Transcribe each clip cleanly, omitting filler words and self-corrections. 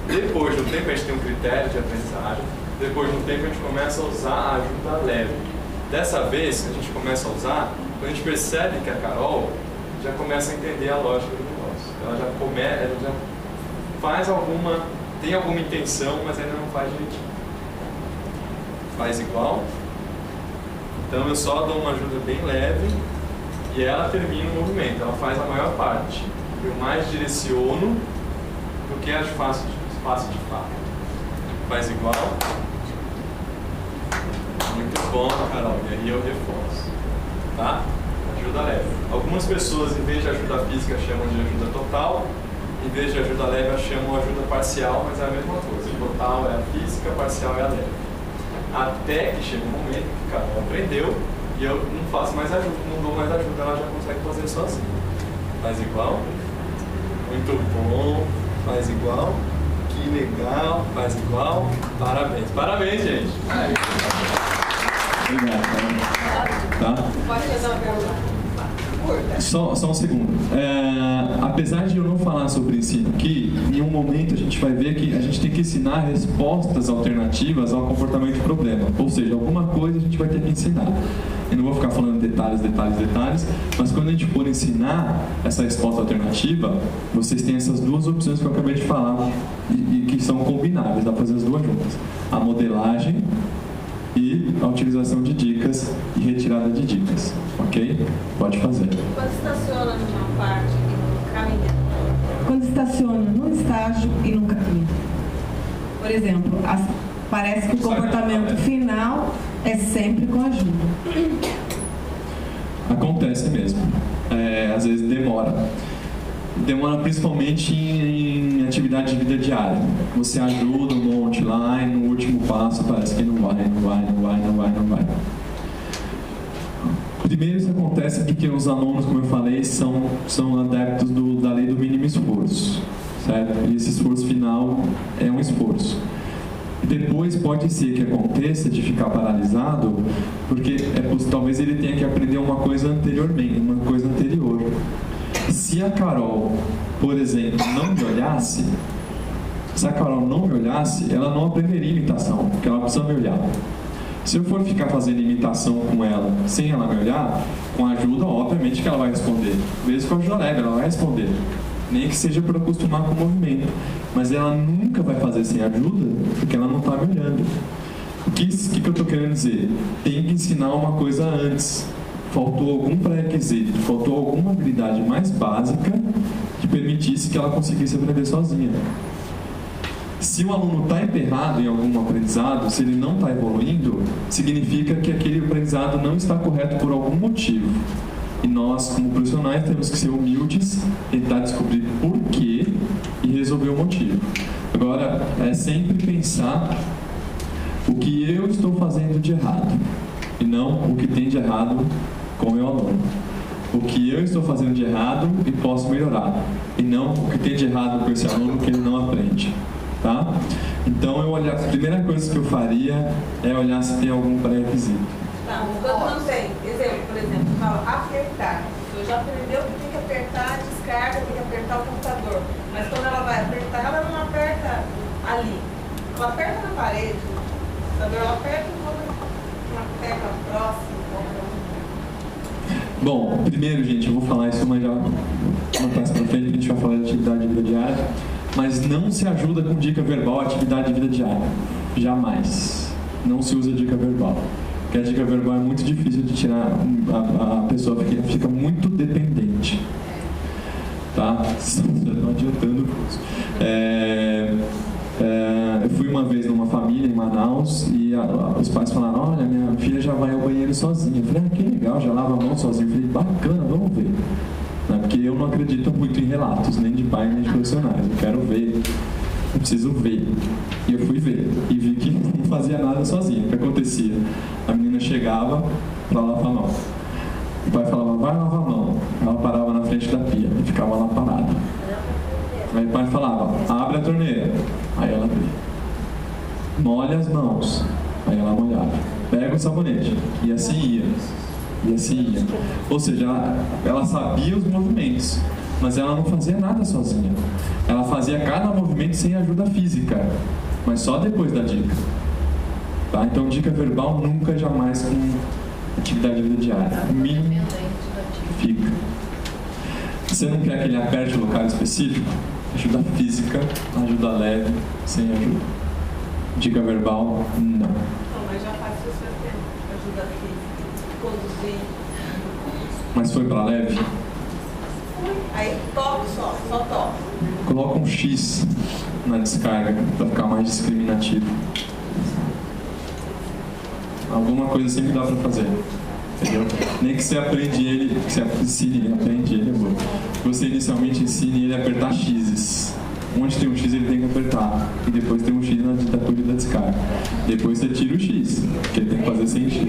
Depois de um tempo a gente tem um critério de aprendizagem, depois de um tempo a gente começa a usar a ajuda leve. Dessa vez que a gente começa a usar, quando a gente percebe que a Carol já começa a entender a lógica do negócio. Ela já faz tem alguma intenção, mas ainda não faz direitinho. Faz igual. Então eu só dou uma ajuda bem leve e ela termina o movimento, ela faz a maior parte. Eu mais direciono do que faço de fato. Faz igual. Muito bom, Carol. E aí eu reforço. Tá? Ajuda leve. Algumas pessoas, em vez de ajuda física, chamam de ajuda total. Em vez de ajuda leve, chamam de ajuda parcial, mas é a mesma coisa. Total é a física, parcial é a leve. Até que chega um momento que a Carol aprendeu e eu não faço mais ajuda, não dou mais ajuda, ela já consegue fazer sozinha. Faz igual. Muito bom. Faz igual. Que legal. Faz igual. Parabéns. Parabéns, gente. Obrigado. Tá? Pode fazer uma pergunta? Só um segundo. Apesar de eu não falar sobre ensino aqui, em um momento a gente vai ver que a gente tem que ensinar respostas alternativas ao comportamento de problema. Ou seja, alguma coisa a gente vai ter que ensinar. Eu não vou ficar falando detalhes, mas quando a gente for ensinar essa resposta alternativa, vocês têm essas duas opções que eu acabei de falar e que são combináveis, dá para fazer as duas juntas. A modelagem e a utilização de dicas e retirada de dicas, ok? Pode fazer. Quando estaciona numa parte e não caminha? Quando estaciona num estágio e num caminho. Por exemplo, parece que o comportamento final é sempre com ajuda. Acontece mesmo. Às vezes demora. Demora principalmente em atividade de vida diária. Você ajuda um monte lá e no último passo parece que não vai. Primeiro isso acontece porque os alunos, como eu falei, são adeptos da lei do mínimo esforço, certo? E esse esforço final é um esforço. Depois pode ser que aconteça de ficar paralisado, porque talvez ele tenha que aprender uma coisa anterior. Se a Carol, por exemplo, não me olhasse, ela não aprenderia imitação, porque ela precisa me olhar. Se eu for ficar fazendo imitação com ela, sem ela me olhar, com ajuda, obviamente que ela vai responder. Mesmo com ajuda leve, ela vai responder. Nem que seja para acostumar com o movimento. Mas ela nunca vai fazer sem ajuda, porque ela não está me olhando. O que eu estou querendo dizer? Tem que ensinar uma coisa antes. Faltou algum pré-requisito, faltou alguma habilidade mais básica que permitisse que ela conseguisse aprender sozinha. Se o aluno está emperrado em algum aprendizado, se ele não está evoluindo, significa que aquele aprendizado não está correto por algum motivo. E nós, como profissionais, temos que ser humildes, tentar descobrir por quê e resolver o motivo. Agora, é sempre pensar o que eu estou fazendo de errado e não o que tem de errado com o meu aluno. O que eu estou fazendo de errado e posso melhorar, e não o que tem de errado com esse aluno que ele não aprende. Tá? Então, a primeira coisa que eu faria é olhar se tem algum pré-requisito. Tá, quando não tem, por exemplo, fala apertar. Eu já aprendeu que tem que apertar a descarga, tem que apertar o computador. Mas quando ela vai apertar, ela não aperta ali. Ela aperta na parede. Ela aperta uma tecla próxima. Bom, primeiro, gente, eu vou falar isso mais pra frente, a gente vai falar de atividade de vida diária, mas não se ajuda com dica verbal a atividade de vida diária. Jamais. Não se usa dica verbal. Porque a dica verbal é muito difícil de tirar, a pessoa fica muito dependente. Tá? Não adiantando o curso. Eu fui uma vez numa família em Manaus e os pais falaram: olha, minha filha já vai ao banheiro sozinha. Eu falei: que legal, já lava a mão sozinha. Eu falei: bacana, vamos ver. Porque eu não acredito muito em relatos, nem de pai nem de profissionais. Eu quero ver, eu preciso ver. E eu fui ver e vi que não fazia nada sozinha. O que acontecia? A menina chegava para lavar a mão. O pai falava: vai lavar a mão. Ela parava na frente da pia e ficava lá parada. Aí o pai falava: abre a torneira. Aí ela abria. Molha as mãos. Aí ela molhava. Pega o sabonete. E assim ia. Ou seja, ela sabia os movimentos. mas ela não fazia nada sozinha. Ela fazia cada movimento sem ajuda física, mas só depois da dica. Tá? Então, dica verbal nunca, jamais com atividade diária. Mínimo fica. Você não quer que ele aperte o local específico? Ajuda física, ajuda leve, sem ajuda. Dica verbal, não. Não, mas já faz o seu tempo. Ajuda física, conduzir. Mas foi para leve? Aí toque só toque. Coloca um X na descarga para ficar mais discriminativo. Alguma coisa sempre dá para fazer. Entendeu? Nem que você aprende ele, que você ensine ele, aprende ele, é bom. Você inicialmente ensine ele a apertar X's. Onde tem um X ele tem que apertar. E depois tem um X na ditadura da descarga. Depois você tira o X, que ele tem que fazer sem X.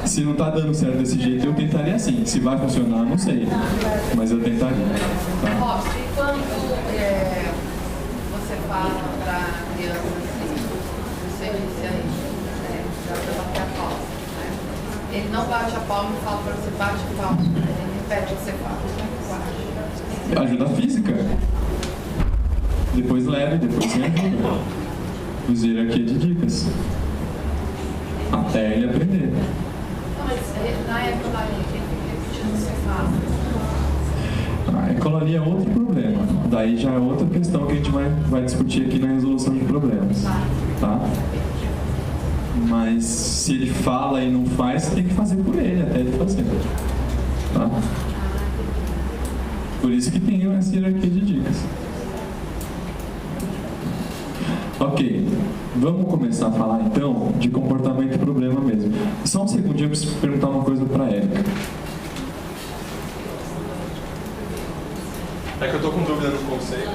Se não tá dando certo desse jeito, eu tentaria assim. Se vai funcionar, não sei. Mas eu tentaria. Tá? Robson, e quando você fala para criança assim, você disse aí, já para bater a palma, né? Ele não bate a palma e fala para você, bate a palma. Ele repete o que você fala. Ajuda física. Depois leve, depois sem ajuda. Os hierarquia de dicas. Até ele aprender. Não, mas na época lá, ele fica repetindo o que você fala. A ecolalia é outro problema. Daí já é outra questão que a gente vai discutir aqui na resolução de problemas. Tá? Mas se ele fala e não faz, você tem que fazer por ele, até ele fazer. Tá? Por isso que tem essa hierarquia de dicas. Ok, vamos começar a falar então de comportamento e problema mesmo. Só um segundinho, eu preciso perguntar uma coisa para a Érica. É que eu tô com dúvida no conceito.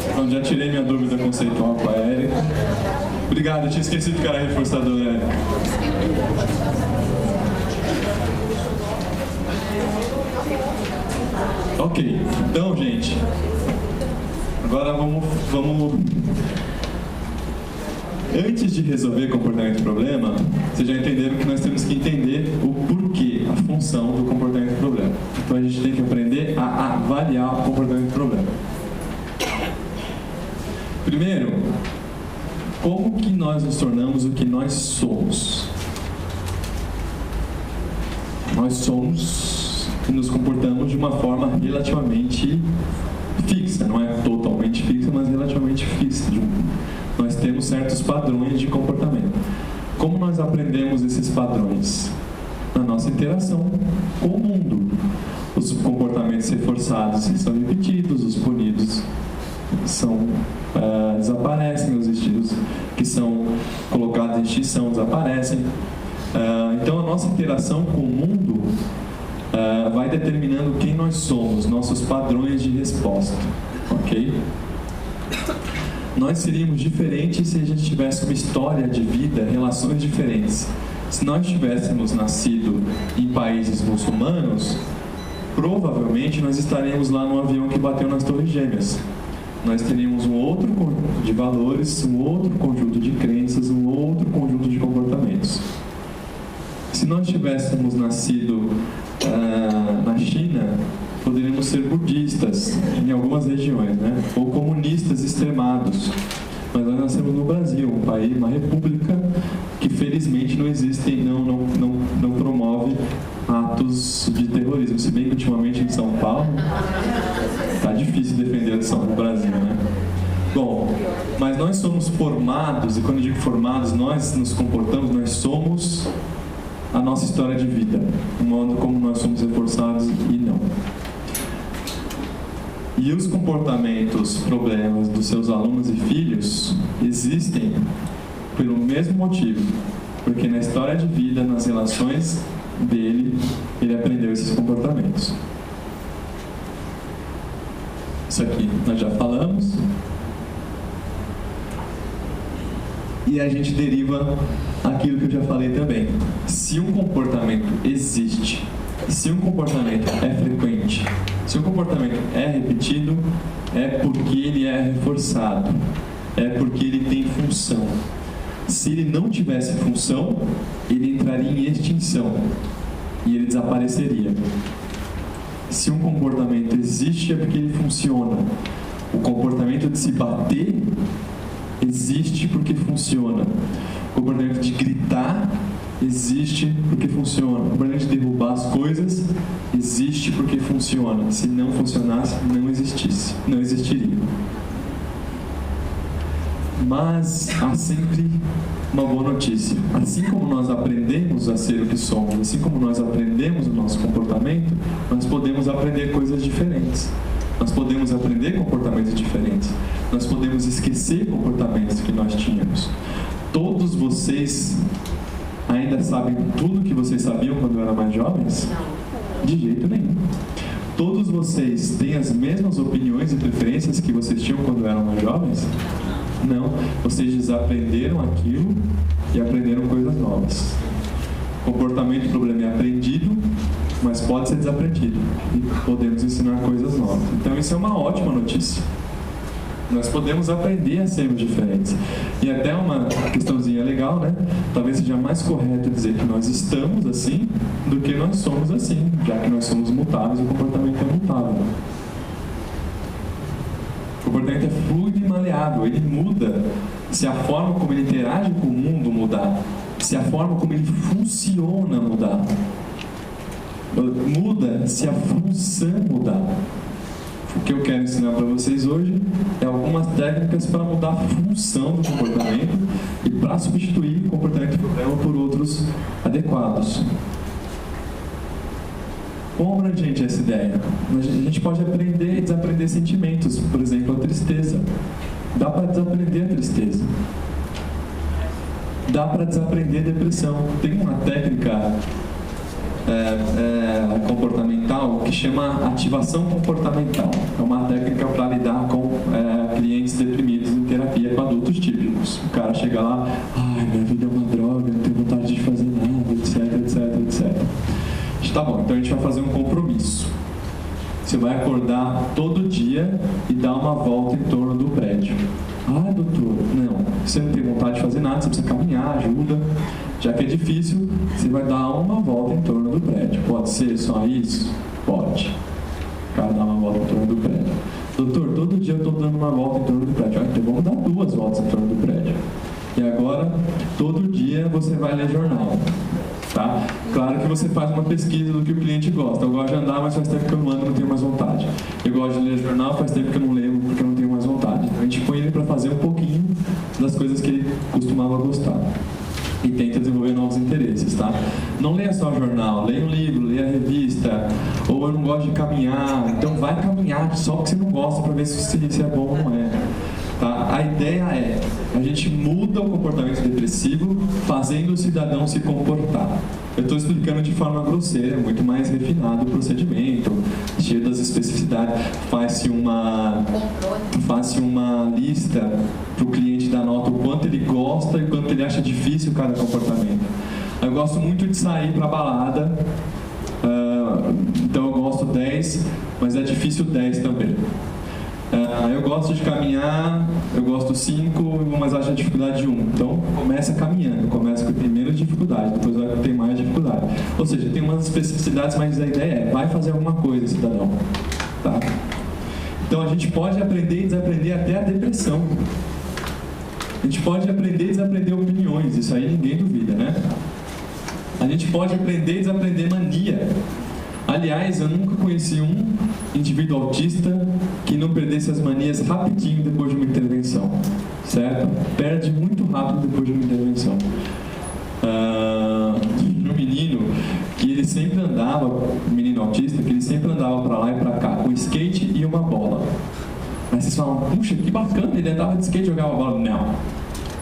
Então, já tirei minha dúvida conceitual com a Érica. Obrigado, eu tinha esquecido que era reforçador, Érica. Ok, então, gente, agora vamos... Antes de resolver comportamento e problema, vocês já entenderam que nós temos que entender o porquê, a função do comportamento e problema. Então a gente tem que aprender a avaliar o comportamento e problema. Primeiro, como que nós nos tornamos o que nós somos? Nós somos e nos comportamos de uma forma relativamente fixa, não é totalmente fixa, mas relativamente fixa. Nós temos certos padrões de comportamento. Como nós aprendemos esses padrões? Na nossa interação com o mundo. Os comportamentos reforçados são repetidos, os punidos desaparecem, os estilos que são colocados em extinção desaparecem. Então a nossa interação com o mundo vai determinando quem nós somos, nossos padrões de resposta, ok? Nós seríamos diferentes se a gente tivesse uma história de vida, relações diferentes. Se nós tivéssemos nascido em países muçulmanos, provavelmente nós estaríamos lá no avião que bateu nas Torres Gêmeas. Nós teríamos um outro conjunto de valores, um outro conjunto de crenças, um outro conjunto de comportamentos. Se nós tivéssemos nascido na China, poderíamos ser budistas em algumas regiões, né? Ou comunistas extremados. Mas nós nascemos no Brasil, um país, uma república que felizmente não existe e não promove atos de terrorismo. Se bem que ultimamente em São Paulo está difícil defender a ação do Brasil, né? Bom, mas nós somos formados formados, e quando eu digo formados, nós nos comportamos, nós somos a nossa história de vida, o modo como nós somos reforçados e não. E os comportamentos, problemas dos seus alunos e filhos existem pelo mesmo motivo, porque na história de vida, nas relações dele, ele aprendeu esses comportamentos. Isso aqui nós já falamos. E a gente deriva aquilo que eu já falei também. Se um comportamento existe, se um comportamento é frequente, se um comportamento é repetido, é porque ele é reforçado, é porque ele tem função. Se ele não tivesse função, ele entraria em extinção e ele desapareceria. Se um comportamento existe, é porque ele funciona. O comportamento de se bater existe porque funciona. O comportamento de gritar existe porque funciona. O comportamento de derrubar as coisas existe porque funciona. Se não funcionasse, não existiria. Mas há sempre uma boa notícia. Assim como nós aprendemos a ser o que somos, assim como nós aprendemos o nosso comportamento, nós podemos aprender coisas diferentes. Nós podemos aprender comportamentos diferentes. Nós podemos esquecer comportamentos que nós tínhamos. Todos vocês ainda sabem tudo que vocês sabiam quando eram mais jovens? Não. De jeito nenhum. Todos vocês têm as mesmas opiniões e preferências que vocês tinham quando eram mais jovens? Não. Vocês desaprenderam aquilo e aprenderam coisas novas. Comportamento e problema é aprendido, mas pode ser desaprendido. E podemos ensinar coisas novas. Então isso é uma ótima notícia. Nós podemos aprender a sermos diferentes. E até uma questãozinha legal, né? Talvez seja mais correto dizer que nós estamos assim do que nós somos assim, já que nós somos mutáveis e o comportamento é mutável. O comportamento é fluido e maleável, ele muda se a forma como ele interage com o mundo mudar, se a forma como ele funciona mudar. Muda se a função mudar. O que eu quero ensinar para vocês hoje é algumas técnicas para mudar a função do comportamento e para substituir o comportamento problema por outros adequados. Quão abrangente é essa ideia? A gente pode aprender e desaprender sentimentos, por exemplo, a tristeza. Dá para desaprender a tristeza. Dá para desaprender a depressão. Tem uma técnica comportamental que chama ativação comportamental. É uma técnica para lidar com clientes deprimidos em terapia com adultos típicos. O cara chega lá, ai, minha vida é uma droga, não tenho vontade de fazer nada, etc. Tá bom, então a gente vai fazer um compromisso. Você vai acordar todo dia e dar uma volta em torno do prédio. Ah, doutor, não, você não tem vontade de fazer nada, você precisa caminhar, ajuda. Já que é difícil, você vai dar uma volta em torno do prédio. Pode ser só isso? Pode. O cara dá uma volta em torno do prédio. Doutor, todo dia eu estou dando uma volta em torno do prédio. Ah, então vamos dar 2 voltas em torno do prédio. E agora, todo dia você vai ler jornal. Tá? Claro que você faz uma pesquisa do que o cliente gosta. Eu gosto de andar, mas faz tempo que eu não ando e não tenho mais vontade. Eu gosto de ler jornal, faz tempo que eu não leio porque eu não tenho mais vontade. Então a gente põe ele para fazer um pouquinho das coisas que ele costumava gostar. E tenta desenvolver novos interesses, tá? Não leia só jornal, leia um livro, leia a revista. Ou eu não gosto de caminhar, então vai caminhar só porque você não gosta para ver se é bom ou não é. Tá? A ideia é, a gente muda o comportamento depressivo fazendo o cidadão se comportar. Eu estou explicando de forma grosseira, muito mais refinado o procedimento, cheio das especificidades. Faz-se uma lista para o cliente dar nota o quanto ele gosta e quanto ele acha difícil cada comportamento. Eu gosto muito de sair para balada, então eu gosto 10, mas é difícil 10 também. Eu gosto de caminhar, eu gosto 5, mas acho a dificuldade de 1. Então, começa caminhando, começa com a primeira dificuldade, depois vai ter mais dificuldade. Ou seja, tem umas especificidades, mas a ideia é, vai fazer alguma coisa, cidadão. Tá? Então, a gente pode aprender e desaprender até a depressão. A gente pode aprender e desaprender opiniões, isso aí ninguém duvida, né? A gente pode aprender e desaprender mania. Aliás, eu nunca conheci um indivíduo autista que não perdesse as manias rapidinho depois de uma intervenção, certo? Perde muito rápido depois de uma intervenção. Um menino que ele sempre andava, um menino autista, que ele sempre andava para lá e para cá com skate e uma bola. Aí vocês falam, puxa, que bacana, ele andava de skate e jogava bola. Não,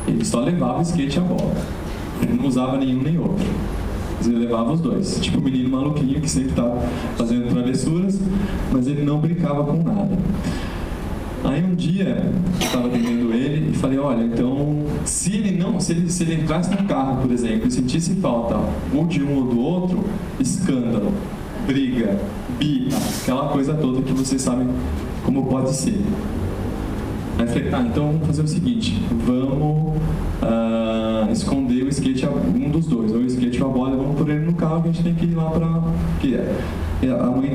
ele só levava o skate e a bola. Ele não usava nenhum nem outro. Ele levava os dois. Tipo o menino maluquinho que sempre estava fazendo travessuras, mas ele não brincava com nada. Aí um dia, eu estava atendendo ele e falei, olha, então, se ele entrasse no carro, por exemplo, e sentisse falta ou de um ou do outro, escândalo, briga, birra, aquela coisa toda que vocês sabem como pode ser. Aí eu falei, tá, então vamos fazer o seguinte, vamos esconder o skate, um dos dois, ou o skate ou a bola, e vamos pôr ele no carro, que a gente tem que ir lá pra... A mãe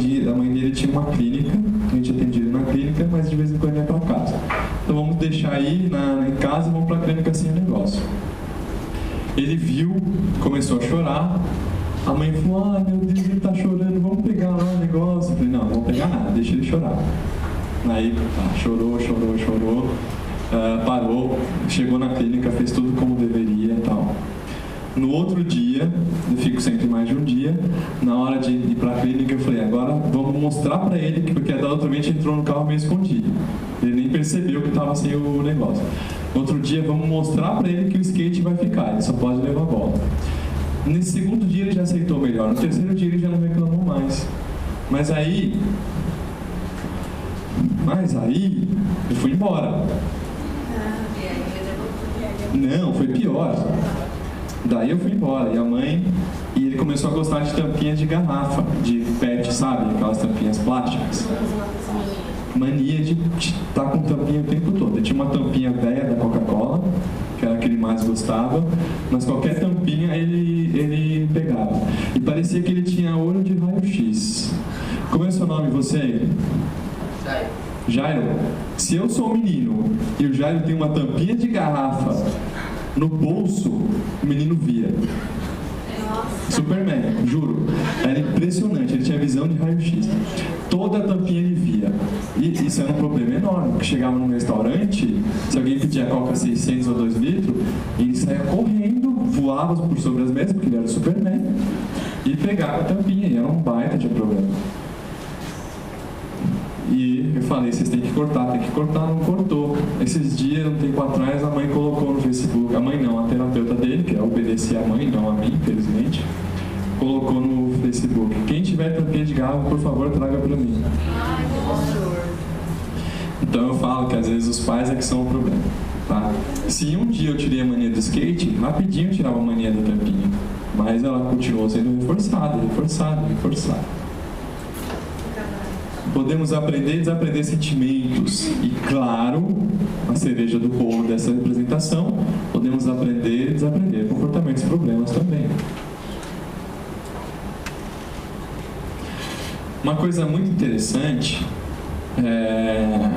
dele tinha uma clínica, a gente atendia ele na clínica, mas de vez em quando ia pra casa. Então vamos deixar aí em casa e vamos pra clínica sem o negócio. Ele viu, começou a chorar, a mãe falou, meu Deus, ele tá chorando, vamos pegar lá o negócio. Eu falei, não, não vamos pegar nada, deixa ele chorar. Aí chorou, parou, chegou na clínica, fez tudo como deveria e tal. No outro dia, eu fico sempre mais de um dia, na hora de ir para a clínica eu falei, agora vamos mostrar para ele, porque da outra vez a gente entrou no carro meio escondido. Ele nem percebeu que estava sem o negócio. Outro dia vamos mostrar para ele que o skate vai ficar, ele só pode levar a bola. Nesse segundo dia ele já aceitou melhor, no terceiro dia ele já não reclamou mais. Mas aí eu fui embora. Não, foi pior. Daí eu fui embora e ele começou a gostar de tampinha de garrafa, de PET, sabe? Aquelas tampinhas plásticas. Mania de estar com tampinha o tempo todo. Ele tinha uma tampinha velha da Coca-Cola, que era a que ele mais gostava, mas qualquer tampinha ele pegava. E parecia que ele tinha olho de raio-x. Como é o seu nome, você? Jairo. Se eu sou um menino e o Jairo tem uma tampinha de garrafa no bolso, o menino via. Superman, juro. Era impressionante, ele tinha visão de raio-x. Toda a tampinha ele via. E isso era um problema enorme, porque chegava num restaurante, se alguém pedia Coca 600 ou 2 litros, ele saía correndo, voava por sobre as mesas, porque ele era o Superman, e pegava a tampinha, e era um baita de problema. E eu falei, vocês têm que cortar, não cortou. Esses dias, um tempo atrás, a mãe colocou no Facebook, a mãe não, a terapeuta dele, que obedecia a mãe, não a mim, infelizmente, colocou no Facebook, quem tiver tampinha de garrafa, por favor, traga pra mim. Então eu falo que às vezes os pais é que são o problema, tá? Se um dia eu tirei a mania do skate, rapidinho eu tirava a mania da tampinha, mas ela continuou sendo reforçada. Podemos aprender e desaprender sentimentos. E claro, a cereja do bolo dessa representação, podemos aprender e desaprender comportamentos e problemas também. Uma coisa muito interessante é